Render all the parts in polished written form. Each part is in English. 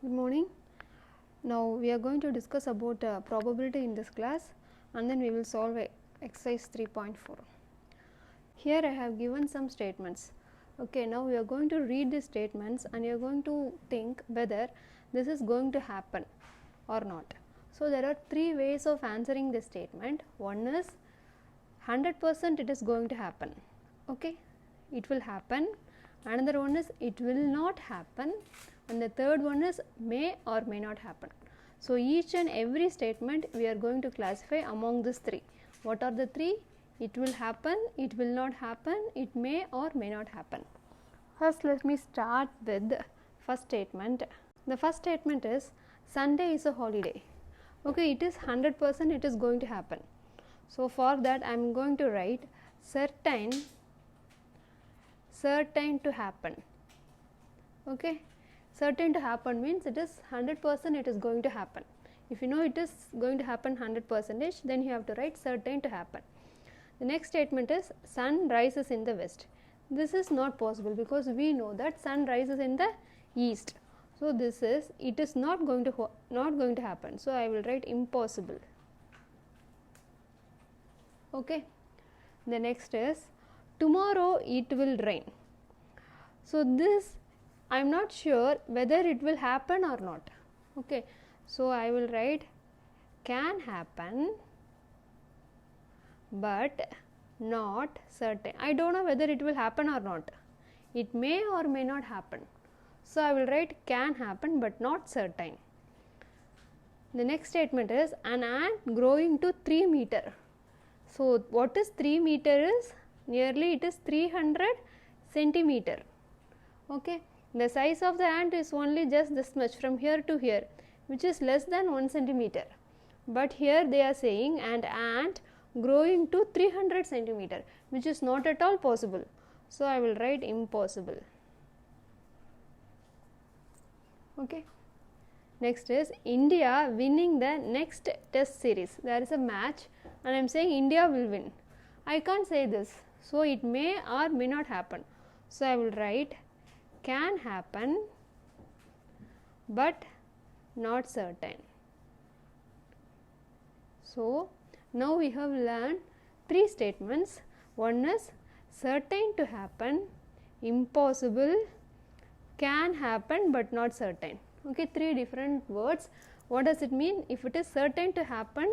Good morning. Now we are going to discuss about probability in this class, and then we will solve exercise 3.4. Here I have given some statements. Okay, now we are going to read these statements and you are going to think whether this is going to happen or not. So there are three ways of answering this statement. One is 100% it is going to happen. Okay, it will happen. Another one is it will not happen, and the third one is may or may not happen. So each and every statement we are going to classify among these three. What are the three? It will happen, it will not happen, it may or may not happen. First, let me start with the first statement. The first statement is Sunday is a holiday. Okay, it is 100% it is going to happen. So for that I am going to write certain to happen. Okay, certain to happen means it is 100% it is going to happen. If you know it is going to happen 100%, then you have to write certain to happen. The next statement is sun rises in the west. This is not possible because we know that sun rises in the east. So this is it is not going to happen. So I will write impossible. Okay. The next is tomorrow it will rain. So this I am not sure whether it will happen or not. Okay, so I will write can happen but not certain. I don't know whether it will happen or not. It may or may not happen. So I will write can happen but not certain. The next statement is an ant growing to 3 meter. So what is 3 meter is? Nearly it is 300 centimeter. Okay, the size of the ant is only just this much from here to here, which is less than 1 centimeter. But here they are saying an ant growing to 300 centimeter, which is not at all possible. So I will write impossible. Okay. Next is India winning the next test series. There is a match and I am saying India will win. I can't say this. So it may or may not happen. So I will write can happen but not certain. So now we have learned three statements. One is certain to happen, impossible, can happen but not certain. Okay, three different words. What does it mean? If it is certain to happen,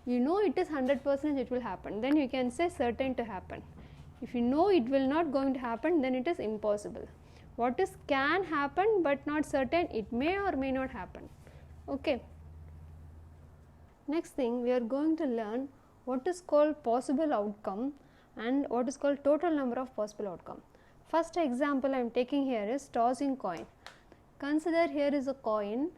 you know it is 100% it will happen, then you can say certain to happen. If you know it will not going to happen, then it is impossible. What is can happen but not certain? It may or may not happen. Okay. Next thing, we are going to learn what is called possible outcome and what is called total number of possible outcome. First example I am taking here is tossing coin. Consider here is a coin.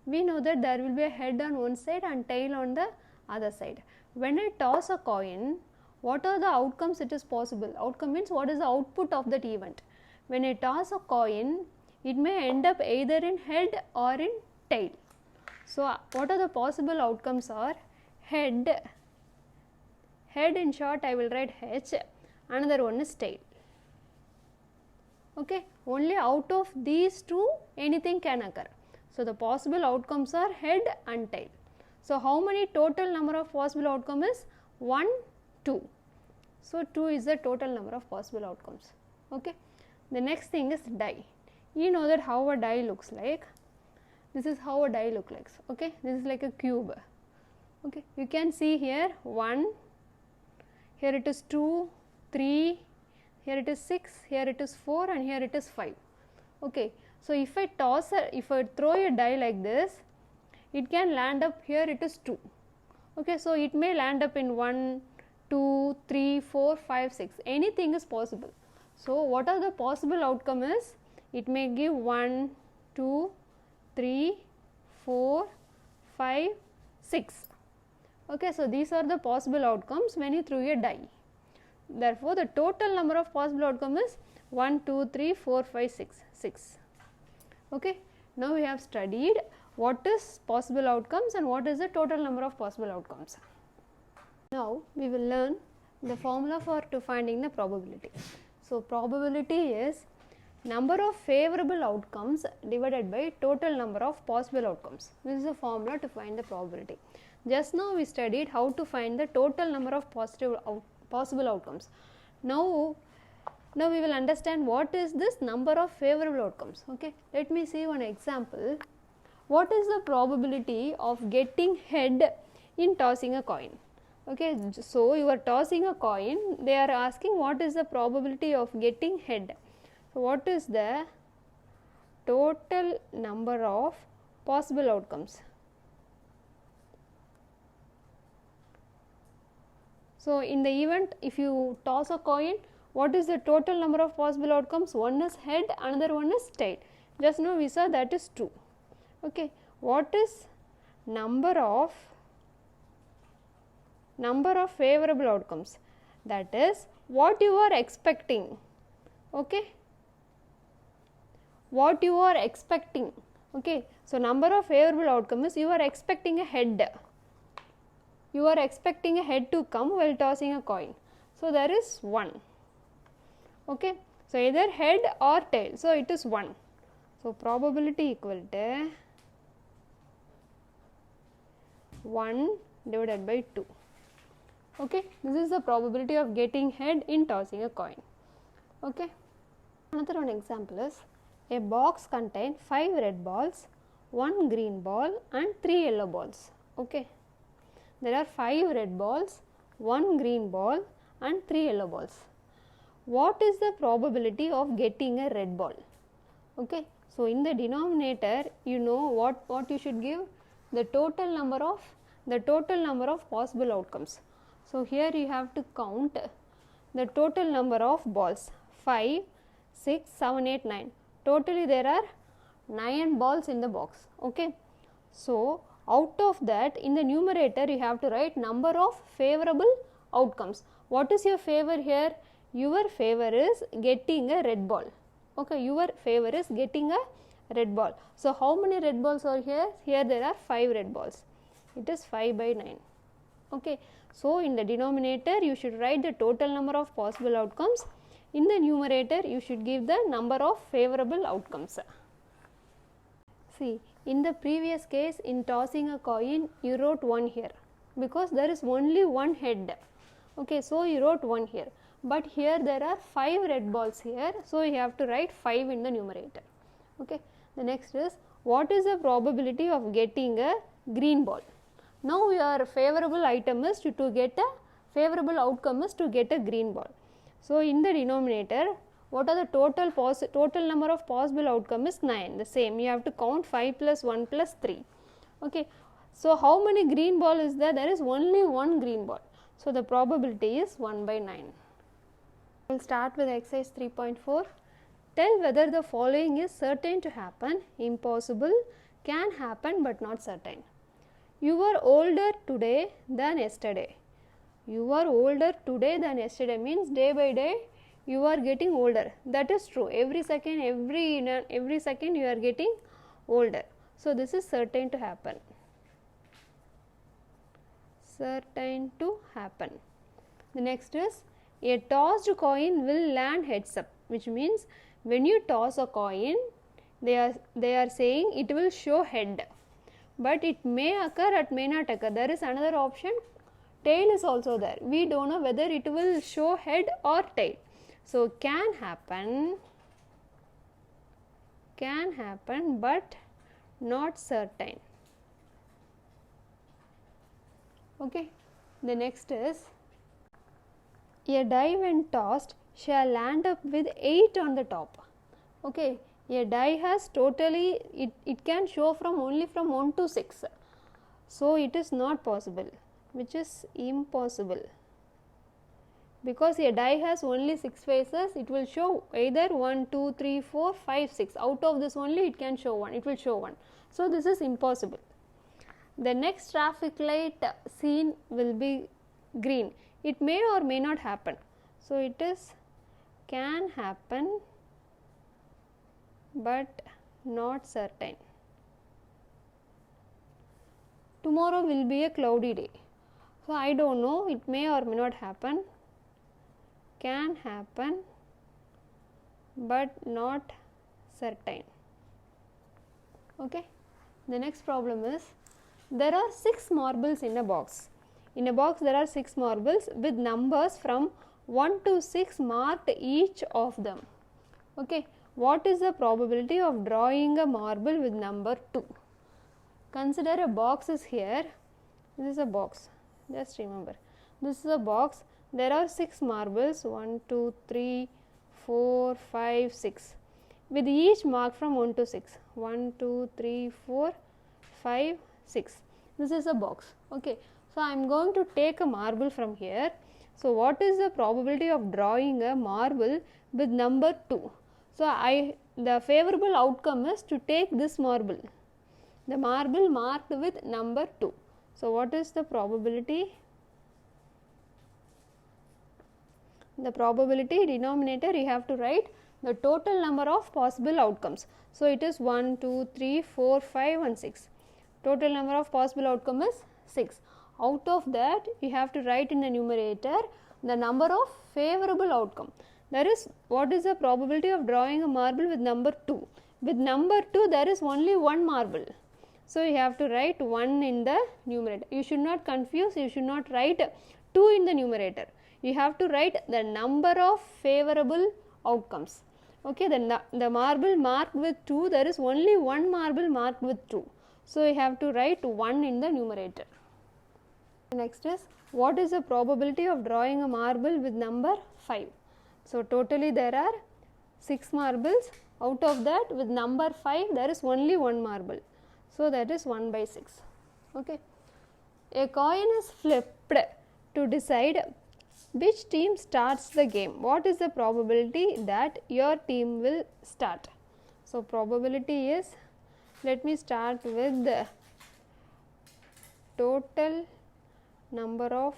We know that there will be a head on one side and tail on the other side. When I toss a coin, what are the outcomes it is possible? Outcome means what is the output of that event. When I toss a coin, it may end up either in head or in tail. So what are the possible outcomes are head in short I will write H, another one is tail. Okay, only out of these two anything can occur. So the possible outcomes are head and tail. So how many total number of possible outcomes is 1, 2. So 2 is the total number of possible outcomes. Okay. The next thing is die. You know that how a die looks like. This is how a die looks like. Okay, this is like a cube. Okay, you can see here 1, here it is 2, 3, here it is 6, here it is 4 and here it is 5. Okay, so if I throw a die like this, it can land up here it is 2. Okay, so it may land up in 1, 2, 3, 4, 5, 6. Anything is possible. So what are the possible outcome is? It may give 1, 2, 3, 4, 5, 6. Okay, so these are the possible outcomes when you throw a die. Therefore, the total number of possible outcomes is 1, 2, 3, 4, 5, 6, 6. Okay, now we have studied what is possible outcomes and what is the total number of possible outcomes. Now we will learn the formula for finding the probability. So probability is number of favorable outcomes divided by total number of possible outcomes. This is a formula to find the probability. Just now we studied how to find the total number of possible outcomes. Now we will understand what is this number of favorable outcomes. Okay, let me see one example. What is the probability of getting head in tossing a coin? Okay, so you are tossing a coin, they are asking what is the probability of getting head. So what is the total number of possible outcomes? So in the event, if you toss a coin, what is the total number of possible outcomes? One is head, another one is tail. Just now we saw that is 2. Okay, what is number of favorable outcomes? That is what you are expecting. Okay, what you are expecting. Okay, so number of favorable outcome is you are expecting a head. You are expecting a head to come while tossing a coin. So there is 1. Okay, so either head or tail. So it is 1. So probability equal to 1 divided by 2. Okay, this is the probability of getting head in tossing a coin. Okay, another one example is a box contains 5 red balls, 1 green ball and 3 yellow balls. Okay, there are 5 red balls, 1 green ball and 3 yellow balls. What is the probability of getting a red ball? Okay, so in the denominator, you know what you should give? The total number of possible outcomes. So here you have to count the total number of balls. 5, 6, 7, 8, 9. Totally there are 9 balls in the box. Okay, so out of that, in the numerator you have to write number of favorable outcomes. What is your favor here? Your favor is getting a red ball. Okay, your favor is getting a red ball. So how many red balls are here? Here there are 5 red balls. It is 5 by 9. Okay, so in the denominator you should write the total number of possible outcomes. In the numerator you should give the number of favorable outcomes. See, in the previous case, in tossing a coin, you wrote 1 here because there is only one head. Okay, so you wrote 1 here. But here there are 5 red balls here, so you have to write 5 in the numerator. Okay, the next is what is the probability of getting a green ball? Now your favorable item is to get a favorable outcome is to get a green ball. So in the denominator, what are the total number of possible outcome is 9. The same, you have to count 5 plus 1 plus 3. Okay, so how many green ball is there? There is only one green ball. So the probability is 1 by 9. We will start with exercise 3.4. Tell whether the following is certain to happen, impossible, can happen but not certain. You are older today than yesterday. You are older today than yesterday means day by day you are getting older. That is true. Every second you are getting older. So this is certain to happen. Certain to happen. The next is a tossed coin will land heads up, which means when you toss a coin, they are saying it will show head, but it may occur, it may not occur. There is another option, tail is also there. We don't know whether it will show head or tail. So can happen but not certain. Okay, the next is a die when tossed shall land up with 8 on the top. Okay, a die has totally, it can show only from 1 to 6. So it is not possible, which is impossible. Because a die has only 6 faces, it will show either 1, 2, 3, 4, 5, 6. Out of this only it can show 1, it will show 1. So this is impossible. The next traffic light seen will be green. It may or may not happen. So it is can happen but not certain. Tomorrow will be a cloudy day. So I don't know, it may or may not happen. Can happen but not certain. Okay. The next problem is, there are 6 marbles in a box. In a box there are 6 marbles with numbers from 1 to 6 marked each of them. Okay. What is the probability of drawing a marble with number 2? Consider a box is here. This is a box. Just remember, this is a box. There are 6 marbles, 1, 2, 3, 4, 5, 6, with each marked from 1 to 6. 1, 2, 3, 4, 5, 6. This is a box. Okay. So, I am going to take a marble from here. So, what is the probability of drawing a marble with number 2? So, the favorable outcome is to take this marble, the marble marked with number 2. So, what is the probability? The probability denominator, you have to write the total number of possible outcomes. So, it is 1, 2, 3, 4, 5 and 6. Total number of possible outcome is 6. Out of that, you have to write in the numerator the number of favorable outcome. That is, what is the probability of drawing a marble with number 2? With number 2, there is only one marble. So, you have to write 1 in the numerator. You should not confuse, you should not write 2 in the numerator. You have to write the number of favorable outcomes. Okay, the marble marked with 2, there is only one marble marked with 2. So, you have to write 1 in the numerator. Next is, what is the probability of drawing a marble with number 5? So, totally there are 6 marbles. Out of that, with number 5, there is only one marble. So, that is 1 by 6. Okay. A coin is flipped to decide which team starts the game. What is the probability that your team will start? So, probability is, let me start with the total number of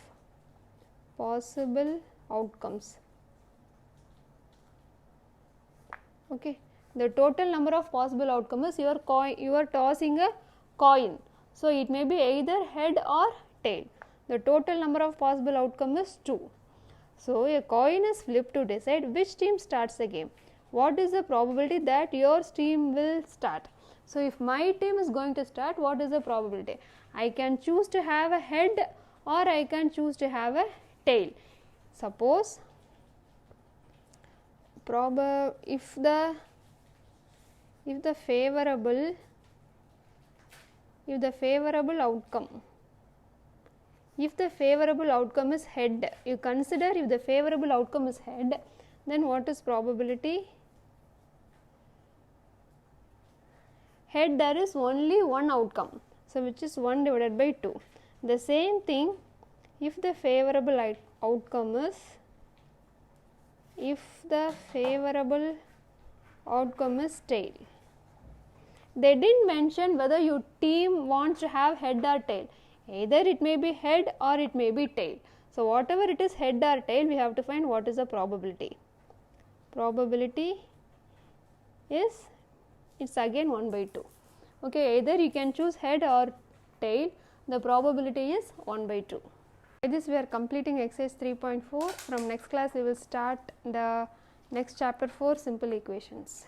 possible outcomes. Okay. The total number of possible outcomes is you are tossing a coin. So, it may be either head or tail. The total number of possible outcomes is 2. So, a coin is flipped to decide which team starts the game. What is the probability that your team will start? So, if my team is going to start, what is the probability? I can choose to have a head or I can choose to have a tail. Suppose if the favorable outcome is head, you consider if the favorable outcome is head, then what is probability? Head, there is only one outcome, so which is 1 divided by 2. The same thing, if the favorable outcome is tail. They didn't mention whether your team wants to have head or tail. Either it may be head or it may be tail. So, whatever it is, head or tail, we have to find what is the probability. Probability is, it's again 1 by 2. Okay, either you can choose head or tail, the probability is 1 by 2. By this we are completing exercise 3.4. From next class we will start the next chapter 4, simple equations.